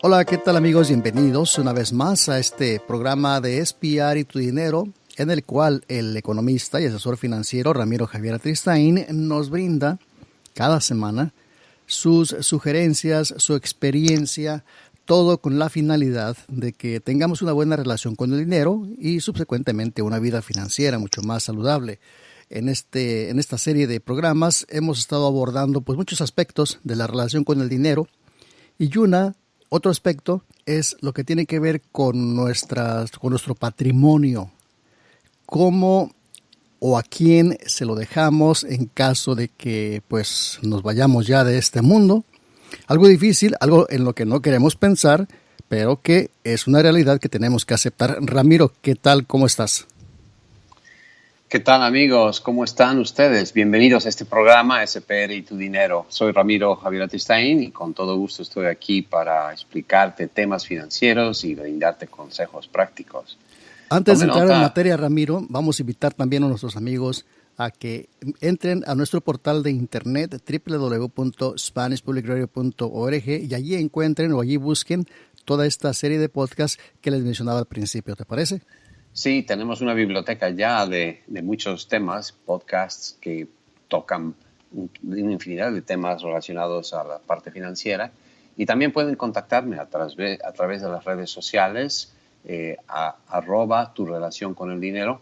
Hola, ¿qué tal amigos? Bienvenidos una vez más a este programa de Espiar y tu Dinero, en el cual el economista y asesor financiero Ramiro Javier Atristain nos brinda cada semana sus sugerencias, su experiencia, todo con la finalidad de que tengamos una buena relación con el dinero y subsecuentemente una vida financiera mucho más saludable. En esta serie de programas hemos estado abordando pues muchos aspectos de la relación con el dinero y otro aspecto es lo que tiene que ver con con nuestro patrimonio, cómo o a quién se lo dejamos en caso de que pues nos vayamos ya de este mundo. Algo difícil, algo en lo que no queremos pensar, pero que es una realidad que tenemos que aceptar. Ramiro, ¿qué tal? ¿Cómo estás? ¿Qué tal amigos? ¿Cómo están ustedes? Bienvenidos a este programa SPR y tu dinero. Soy Ramiro Javier Atristain y con todo gusto estoy aquí para explicarte temas financieros y brindarte consejos prácticos. Antes de Tome entrar en nota. materia, Ramiro, vamos a invitar también a nuestros amigos a que entren a nuestro portal de internet www.spanishpublicradio.org y allí encuentren o allí busquen toda esta serie de podcasts que les mencionaba al principio. ¿Te parece? Sí, tenemos una biblioteca ya de muchos temas, podcasts que tocan una infinidad de temas relacionados a la parte financiera y también pueden contactarme a través de las redes sociales @ tu relación con el dinero,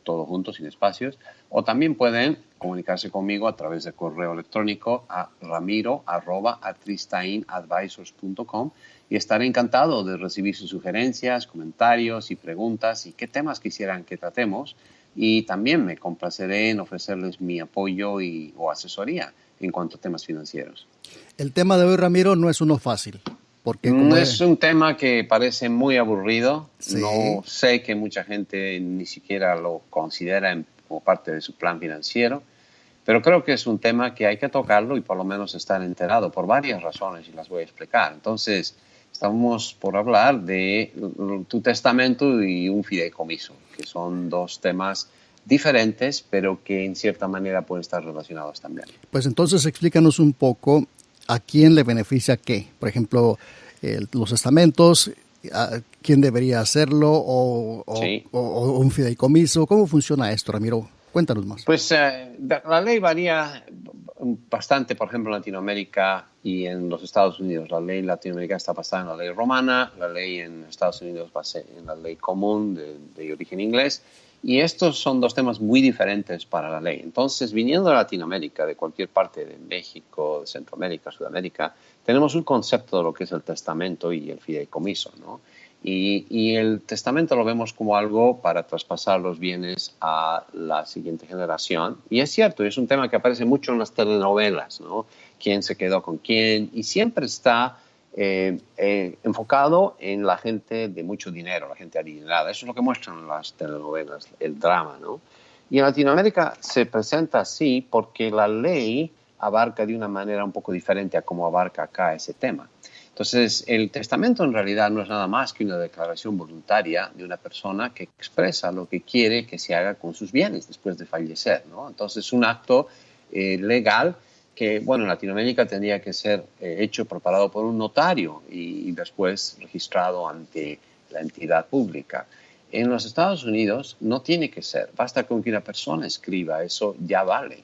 todo junto, sin espacios, o también pueden comunicarse conmigo a través de correo electrónico a ramiro@atristainadvisors.com y estaré encantado de recibir sus sugerencias, comentarios y preguntas y qué temas quisieran que tratemos. Y también me complaceré en ofrecerles mi apoyo o asesoría en cuanto a temas financieros. El tema de hoy, Ramiro, no es uno fácil, porque Es un tema que parece muy aburrido. No sí, sé que mucha gente ni siquiera lo considera como parte de su plan financiero, pero creo que es un tema que hay que tocarlo y por lo menos estar enterado por varias razones y las voy a explicar. Entonces, estamos por hablar de tu testamento y un fideicomiso, que son dos temas diferentes, pero que en cierta manera pueden estar relacionados también. pues entonces explícanos un poco a quién le beneficia qué. Por ejemplo, los estamentos, a quién debería hacerlo Sí. o un fideicomiso. ¿Cómo funciona esto, Ramiro? Cuéntanos más. Pues la ley varía bastante, por ejemplo, en Latinoamérica y en los Estados Unidos. La ley en Latinoamérica está basada en la ley romana, la ley en Estados Unidos basada en la ley común de origen inglés. Y estos son dos temas muy diferentes para la ley. Entonces, viniendo de Latinoamérica, de cualquier parte de México, de Centroamérica, Sudamérica, tenemos un concepto de lo que es el testamento y el fideicomiso, ¿no? Y el testamento lo vemos como algo para traspasar los bienes a la siguiente generación. Y es cierto, es un tema que aparece mucho en las telenovelas, ¿no? ¿Quién se quedó con quién? Y siempre está enfocado en la gente de mucho dinero, la gente adinerada. Eso es lo que muestran las telenovelas, el drama, ¿no? Y en Latinoamérica se presenta así porque la ley abarca de una manera un poco diferente a cómo abarca acá ese tema. Entonces, el testamento en realidad no es nada más que una declaración voluntaria de una persona que expresa lo que quiere que se haga con sus bienes después de fallecer, ¿no? Entonces, un acto legal que, bueno, en Latinoamérica tendría que ser hecho, preparado por un notario y después registrado ante la entidad pública. En los Estados Unidos no tiene que ser, basta con que una persona escriba, eso ya vale.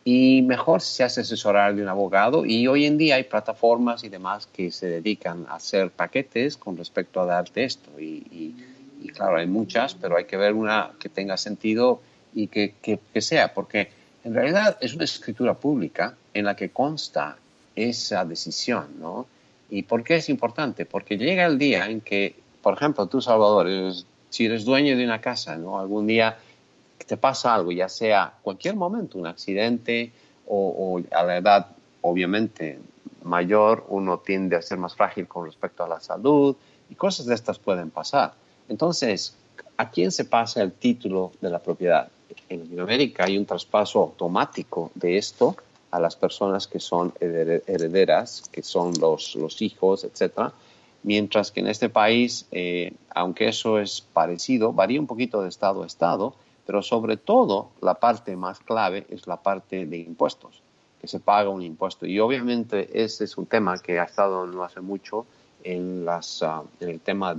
Y mejor si se hace asesorar de un abogado y hoy en día hay plataformas y demás que se dedican a hacer paquetes con respecto a darte esto. Y claro, hay muchas, pero hay que ver una que tenga sentido y que sea, porque en realidad es una escritura pública en la que consta esa decisión, ¿no? ¿Y por qué es importante? Porque llega el día en que, por ejemplo, tú, Salvador, si eres dueño de una casa, ¿no? Algún día que te pasa algo, ya sea cualquier momento, un accidente o a la edad, obviamente, mayor, uno tiende a ser más frágil con respecto a la salud y cosas de estas pueden pasar. Entonces, ¿a quién se pasa el título de la propiedad? En Latinoamérica hay un traspaso automático de esto a las personas que son herederas, que son los hijos, etcétera. Mientras que en este país, aunque eso es parecido, varía un poquito de estado a estado, pero sobre todo la parte más clave es la parte de impuestos, que se paga un impuesto. Y obviamente ese es un tema que ha estado no hace mucho en el tema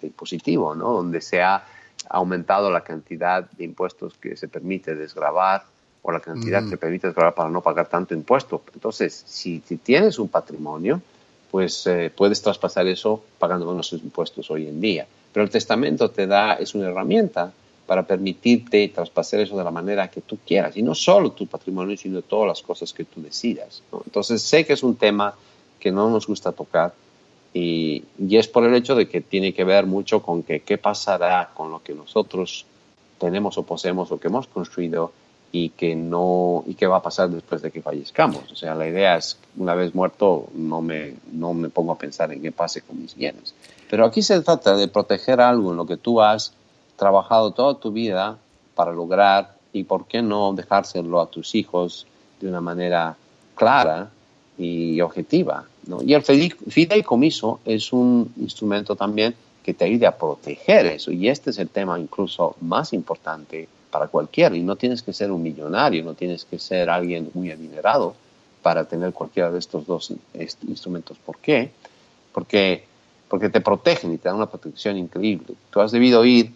impositivo, ¿no? Donde se ha aumentado la cantidad de impuestos que se permite desgravar o la cantidad que se permite desgravar para no pagar tanto impuesto. Entonces, si tienes un patrimonio, pues puedes traspasar eso pagando menos impuestos hoy en día. Pero el testamento es una herramienta para permitirte traspasar eso de la manera que tú quieras. Y no solo tu patrimonio, sino todas las cosas que tú decidas, ¿no? Entonces, sé que es un tema que no nos gusta tocar y es por el hecho de que tiene que ver mucho con qué pasará con lo que nosotros tenemos o poseemos o que hemos construido y qué va a pasar después de que fallezcamos. O sea, la idea es, una vez muerto, no me pongo a pensar en qué pase con mis bienes. Pero aquí se trata de proteger algo en lo que tú has trabajado toda tu vida para lograr y por qué no dejárselo a tus hijos de una manera clara y objetiva, ¿no? Y el fideicomiso es un instrumento también que te ayude a proteger eso, y este es el tema incluso más importante para cualquiera, y no tienes que ser un millonario, no tienes que ser alguien muy adinerado para tener cualquiera de estos dos instrumentos. ¿Por qué? Porque te protegen y te dan una protección increíble. Tú has debido oír,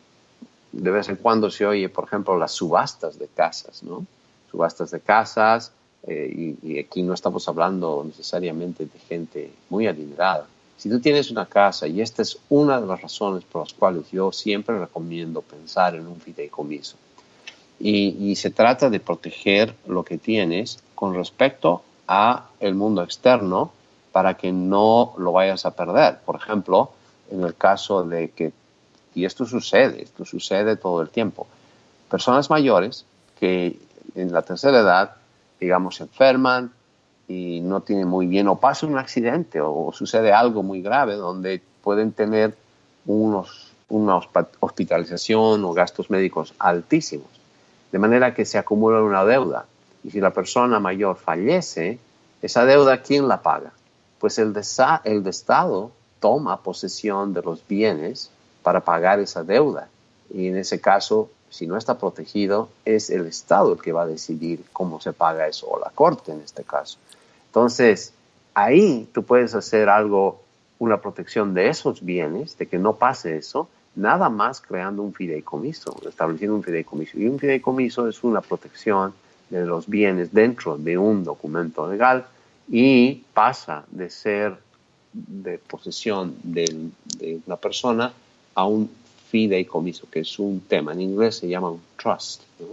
de vez en cuando se oye, por ejemplo, las subastas de casas, ¿no? Subastas de casas, y aquí no estamos hablando necesariamente de gente muy adinerada. Si tú tienes una casa, y esta es una de las razones por las cuales yo siempre recomiendo pensar en un fideicomiso, y se trata de proteger lo que tienes con respecto a el mundo externo para que no lo vayas a perder. Por ejemplo, en el caso de que, y esto sucede todo el tiempo, personas mayores que en la tercera edad, digamos, se enferman y no tienen muy bien, o pasa un accidente o sucede algo muy grave donde pueden tener una hospitalización o gastos médicos altísimos, de manera que se acumula una deuda. Y si la persona mayor fallece, esa deuda, ¿quién la paga? Pues el Estado toma posesión de los bienes para pagar esa deuda. Y en ese caso, si no está protegido, es el Estado el que va a decidir cómo se paga eso, o la Corte en este caso. Entonces, ahí tú puedes hacer algo, una protección de esos bienes, de que no pase eso, nada más creando un fideicomiso, estableciendo un fideicomiso. Y un fideicomiso es una protección de los bienes dentro de un documento legal y pasa de ser de posesión de una persona a un fideicomiso, que es un tema, en inglés se llama un trust, ¿no?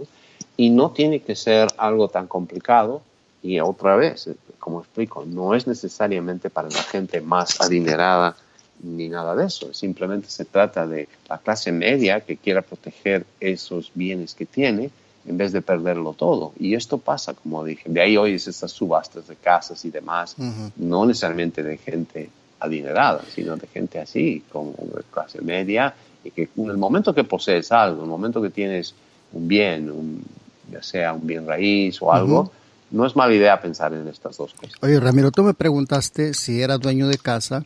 Y no tiene que ser algo tan complicado, y otra vez, como explico, no es necesariamente para la gente más adinerada ni nada de eso, simplemente se trata de la clase media que quiera proteger esos bienes que tiene en vez de perderlo todo. Y esto pasa, como dije, de ahí oyes estas subastas de casas y demás, no necesariamente de gente adinerada, sino de gente así, como de clase media, y que en el momento que posees algo, en el momento que tienes un bien, ya sea un bien raíz o algo, no es mala idea pensar en estas dos cosas. Oye, Ramiro, tú me preguntaste si era dueño de casa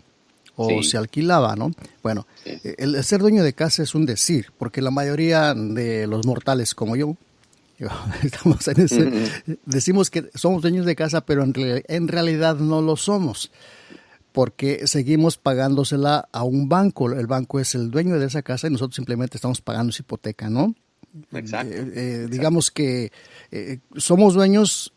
o Sí. se alquilaba, ¿no? Bueno, Sí. el ser dueño de casa es un decir, porque la mayoría de los mortales como yo estamos en ese, decimos que somos dueños de casa, pero en realidad no lo somos, porque seguimos pagándosela a un banco. El banco es el dueño de esa casa y nosotros simplemente estamos pagando su hipoteca, ¿no? Exacto. Digamos que somos dueños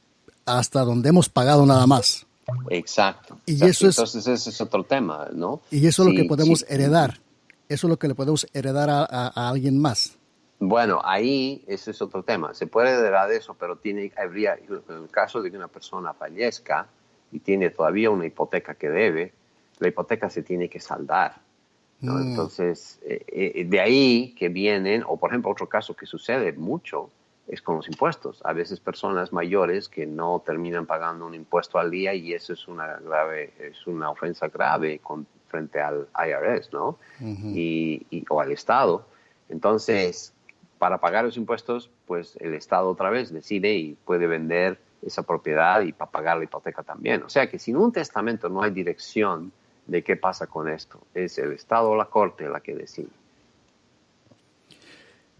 hasta donde hemos pagado nada más. Exacto. Y eso es, Entonces ese es otro tema, ¿no? y eso es lo que Sí, podemos sí. heredar. Eso es lo que le podemos heredar a alguien más. Bueno, ahí ese es otro tema. Se puede heredar eso, pero habría, en el caso de que una persona fallezca y tiene todavía una hipoteca que debe, la hipoteca se tiene que saldar, ¿no? Entonces, de ahí que vienen, o por ejemplo, otro caso que sucede mucho es con los impuestos. A veces personas mayores que no terminan pagando un impuesto al día, y eso es una ofensa grave frente al IRS, ¿no? O al Estado. Entonces, para pagar los impuestos, pues el Estado otra vez decide y puede vender esa propiedad y para pagar la hipoteca también. O sea que sin un testamento no hay dirección de qué pasa con esto. Es el Estado o la Corte la que decide.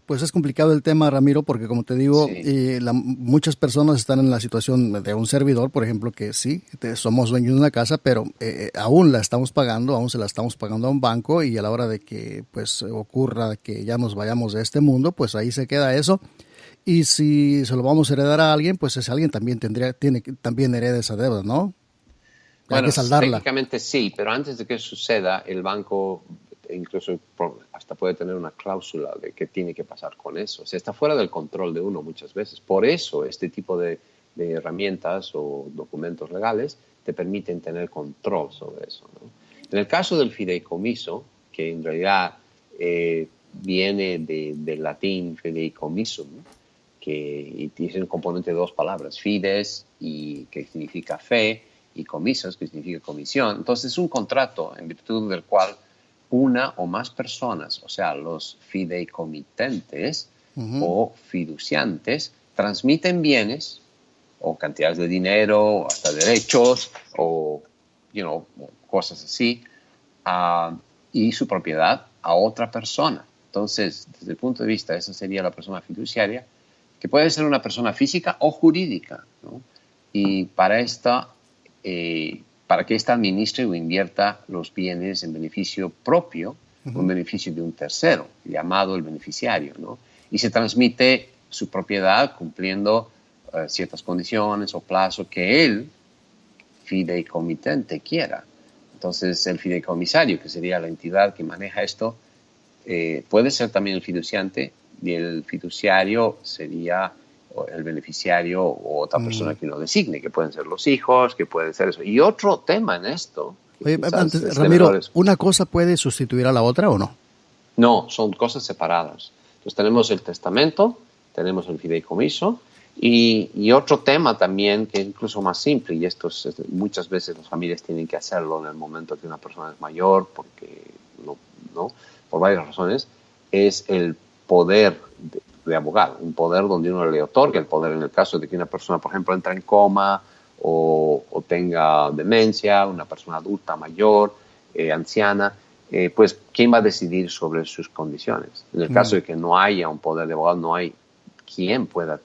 Pues es complicado el tema, Ramiro, porque como te digo, Sí. muchas personas están en la situación de un servidor, por ejemplo, que sí, somos dueños de una casa, pero aún la estamos pagando, aún se la estamos pagando a un banco y a la hora de que pues ocurra que ya nos vayamos de este mundo, pues ahí se queda eso. Y si se lo vamos a heredar a alguien, pues ese alguien también tiene que también hereda esa deuda, ¿no? Hay que Bueno, saldarla. técnicamente sí, pero antes de que suceda, el banco incluso hasta puede tener una cláusula de qué tiene que pasar con eso. O sea, está fuera del control de uno muchas veces. Por eso este tipo de herramientas o documentos legales te permiten tener control sobre eso, ¿no? En el caso del fideicomiso, que en realidad viene del latín fideicomisum, que tiene un componente de dos palabras, fides, que significa fe, y comisos, que significa comisión. Entonces es un contrato en virtud del cual una o más personas, o sea, los fideicomitentes Ujú. o fiduciantes, transmiten bienes o cantidades de dinero, o hasta derechos, o cosas así, uh, y su propiedad a otra persona. Entonces, desde el punto de vista, esa sería la persona fiduciaria, que puede ser una persona física o jurídica, ¿no? Y para que ésta administre o invierta los bienes en beneficio propio o en beneficio de un tercero, llamado el beneficiario, ¿no? Y se transmite su propiedad cumpliendo ciertas condiciones o plazos que el fideicomitente quiera. Entonces, el fideicomisario, que sería la entidad que maneja esto, puede ser también el fiduciante, y el fiduciario sería el beneficiario o otra persona Mm. que uno designe, que pueden ser los hijos, que pueden ser eso. Y otro tema en esto, que Oye, quizás antes, es de Ramiro, menores. ¿una cosa puede sustituir a la otra o no? No, son cosas separadas. Entonces tenemos el testamento, tenemos el fideicomiso y otro tema también que es incluso más simple, y esto muchas veces las familias tienen que hacerlo en el momento que una persona es mayor, porque no, por varias razones, es el poder de abogado, un poder donde uno le otorga el poder en el caso de que una persona, por ejemplo, entra en coma o tenga demencia, una persona adulta mayor, anciana. Pues, ¿quién va a decidir sobre sus condiciones? En el caso Mm. de que no haya un poder de abogado, no hay quien pueda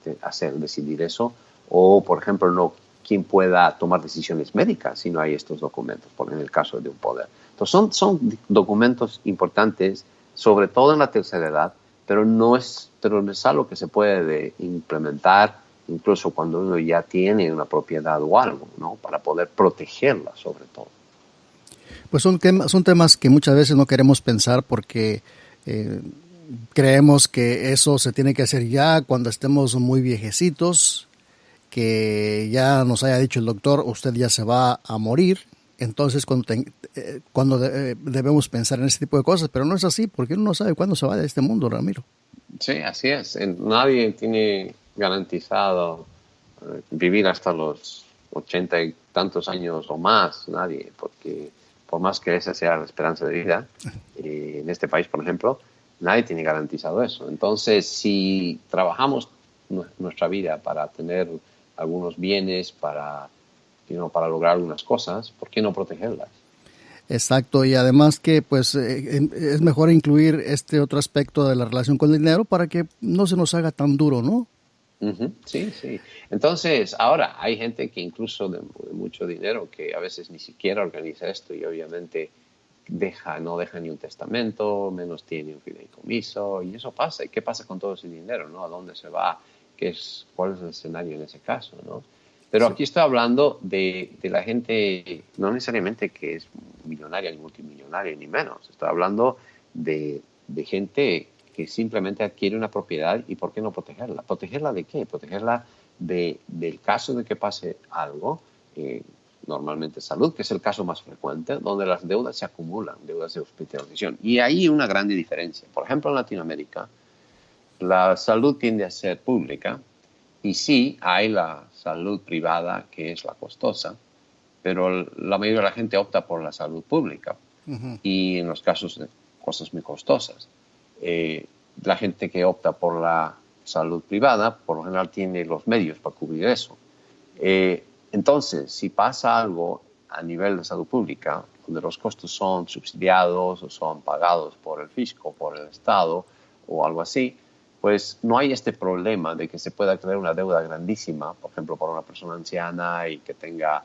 decidir eso, o, por ejemplo, no quien pueda tomar decisiones médicas si no hay estos documentos, por en el caso de un poder. Entonces, son documentos importantes, sobre todo en la tercera edad, pero no es algo que se puede implementar incluso cuando uno ya tiene una propiedad o algo, ¿no? Para poder protegerla, sobre todo. Pues son temas que muchas veces no queremos pensar porque eh, creemos que eso se tiene que hacer ya cuando estemos muy viejecitos, que ya nos haya dicho el doctor, usted ya se va a morir. Entonces, debemos pensar en ese tipo de cosas, pero no es así, porque uno no sabe cuándo se va de este mundo, Ramiro. Sí, así es. Nadie tiene garantizado vivir hasta los 80 y tantos años o más, nadie, porque por más que esa sea la esperanza de vida, en este país, por ejemplo, nadie tiene garantizado eso. Entonces, si trabajamos nuestra vida para tener algunos bienes, para lograr algunas cosas, ¿por qué no protegerlas? Exacto, y además que pues es mejor incluir este otro aspecto de la relación con el dinero para que no se nos haga tan duro, ¿no? Ujú, sí, sí. Entonces, ahora hay gente que incluso de mucho dinero que a veces ni siquiera organiza esto y obviamente no deja ni un testamento, menos tiene un fideicomiso y eso pasa. ¿Y qué pasa con todo ese dinero, no? ¿A dónde se va? ¿Cuál es el escenario en ese caso, no? Pero Sí. aquí estoy hablando de la gente, no necesariamente que es millonaria ni multimillonaria, ni menos. Estoy hablando de gente que simplemente adquiere una propiedad y ¿por qué no protegerla? ¿Protegerla de qué? Protegerla del caso de que pase algo, normalmente salud, que es el caso más frecuente, donde las deudas se acumulan, deudas de hospitalización. Y hay una grande diferencia. Por ejemplo, en Latinoamérica, la salud tiende a ser pública y sí hay la salud privada, que es la costosa, pero la mayoría de la gente opta por la salud pública Ujú. y en los casos de cosas muy costosas. Eh, la gente que opta por la salud privada, por lo general, tiene los medios para cubrir eso. Entonces, si pasa algo a nivel de salud pública, donde los costos son subsidiados o son pagados por el fisco, por el Estado o algo así, pues no hay este problema de que se pueda crear una deuda grandísima, por ejemplo, por una persona anciana y que tenga